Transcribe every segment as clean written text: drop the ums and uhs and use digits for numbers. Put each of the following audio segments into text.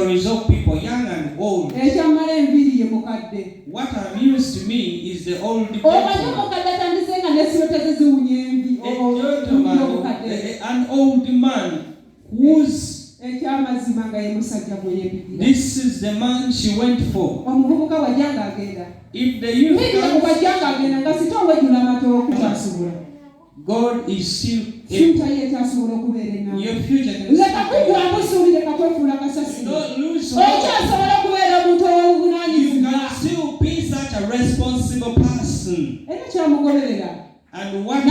stories of people young and old. What amused me is the old people. An old man who's this is the man she went for. If the youth God is still able. Your future can don't lose hope. You can still be such a responsible person. And what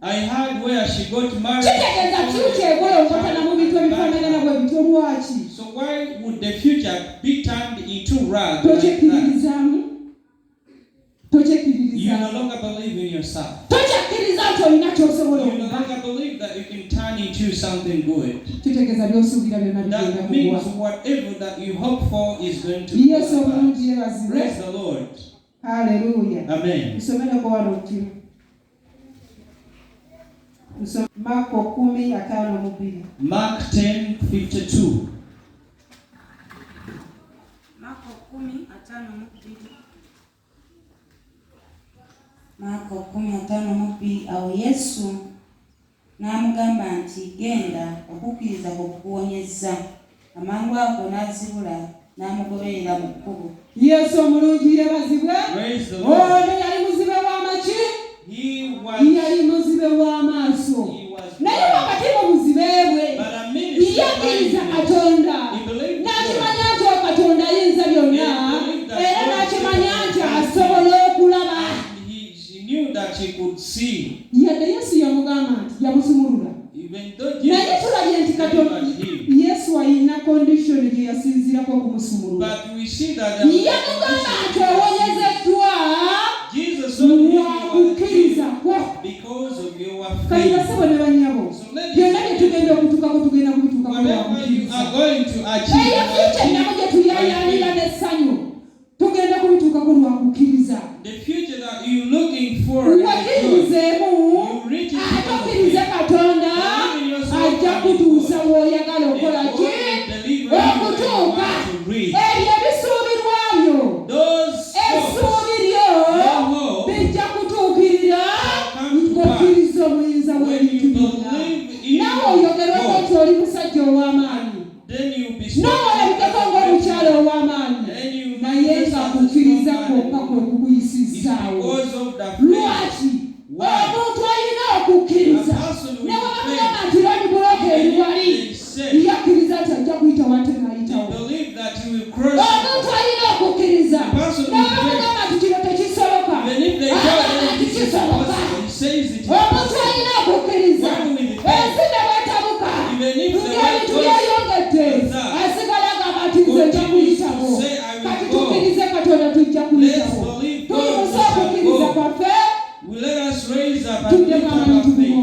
I heard where she got married. So why would the future be turned into rag like that? You no longer believe in yourself. You no longer believe that you can turn into something good. That means whatever that you hope for is going to be. Praise the Lord. Hallelujah. Amen. Mark 10:52. Mark 10:52. Marko 10:52. Awo Yesu n'amugamba nti genda okukiriza okukuwonyezza. Amangu ago n'azibula n'amugoberera mu kkubo. Yesu omulungi yeebazibwe. Ono yali muzibe w'amaki? Yali muzibe w'amaaso. Naye wakati mu buzibe bwe yakkiriza Katonda. N'akimanya nti Katonda ayinza byonna. Era n'akimanya nti asobola okulaba. That she could see. Yesu yamugamba nti yamusumulula. Naye tulabye nti Katonda Yesu alina condition gye yasinziirako okumusumulula. But we see that yamugamba nti owonyezeddwa kukkiriza kwo. Because of your faith. Kayira sebo ne bannyabo. Byonna bye tugenda okutuukako tugenda kubituukako. Whatever you are going to achieve. Eyo gye tuyaayaanira n'essanyu. Tugenda kubituukako lwa kukkiriza. The future that you're looking for, you reach Katonda ajja kutuusa w'oyagala okola ki okutuuka ebyo ebisuubirwabyo essuubi lyo bijja kutuukirira ng'okkiriza omuyinza w'ebintu byonna. Naawe oyogerwako nti oli musajja ow'amaanyi, naawe olabikako ng'omukyala ow'amaanyi, naye nga kukkiriza kwokka kwe kukuyisizaawo. Lwaki omuntu alina okukkiriza newabagamba nti loni buloka eriwali yakkiriza nti ajja kuyita wate n'ayitawo. Omuntu alina okukkiriza newabagamba nti kino tekisoboka nti kisoboka. Omuntu alina okukkiriza ensi ne bwetabuka ebintu byeyongedde asigala agamba nti nze nja kuyitawo. Kati tukkirize Katonda tujja kuyitawo. Tuyimusa okukkiriza kwaffe. Let us raise up and lift up our faith.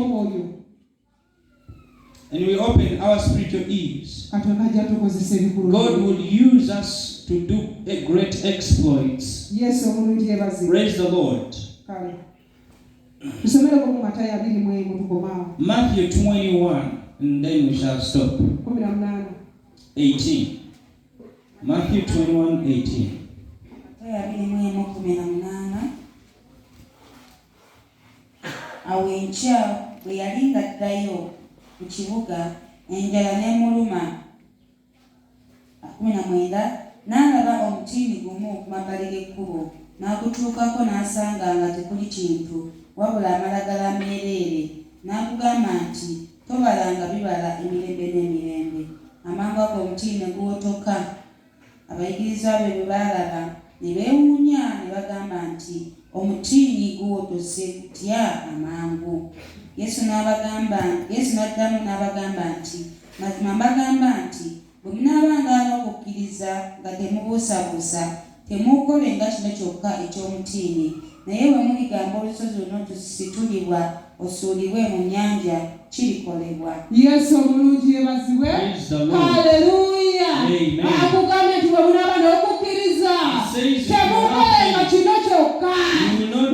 And we open our spiritual ears. God will use us to do great exploits. Yes, praise the Lord. Matthew 21, and then we shall stop. 18. Matthew 21:18. Awo enkya bwe yali ng'addayo mu kibuga enjala n'emuluma. 19. N'alaba omutiini gumu ku mabbali g'ekkubo, n'agutuukako n'asanga nga tekuli kintu wabula amalagala ameereere. N'akugamba nti tobalanga bibala emirembe n'emirembe. Amangu ago omutiini ne guwotoka. Abayigirizwa be bwe baalaba ne beewuunya ne bagamba nti omutiini guwotose gutya amangu. Yesu n'addamu n'abagamba nti mazima mbagamba nti bwe munaabanga n'okukkiriza nga temubuusabuusa temuukolenga kino kyokka eky'omutiini, naye bwe muligamba olusozi luno tusitulibwa osuulibwe mu nnyanja kirikolebwa. Yesu omulungi yeebazibwe. Haleluya. Akugambye nti bwe munaaba n'okukkiriza temuukolenga kino kyokka.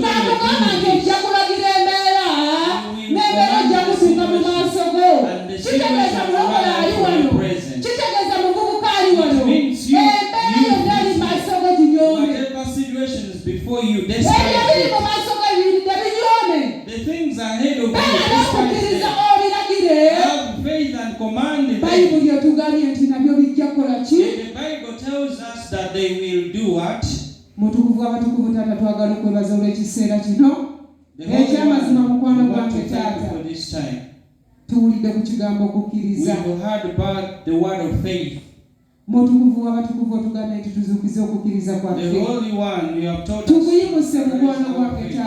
N'akugamba nti ojja kulagira embeera n'embeera ojja kutuuka before you, despite the things ahead of you, despite them. Have faith and command them. And the Bible tells us that they will do what? Mutukuvu abatukuvu Taata twagala okwebaza olw'ekiseera kino ekyamazima mukwano gwange Taata tuwulidde ku kigambo okukkiriza. Mutukuvu abatukuvu otugambye nti tuzuukize okukkiriza kwaffe tukuyimuse mukwano gwange Taata.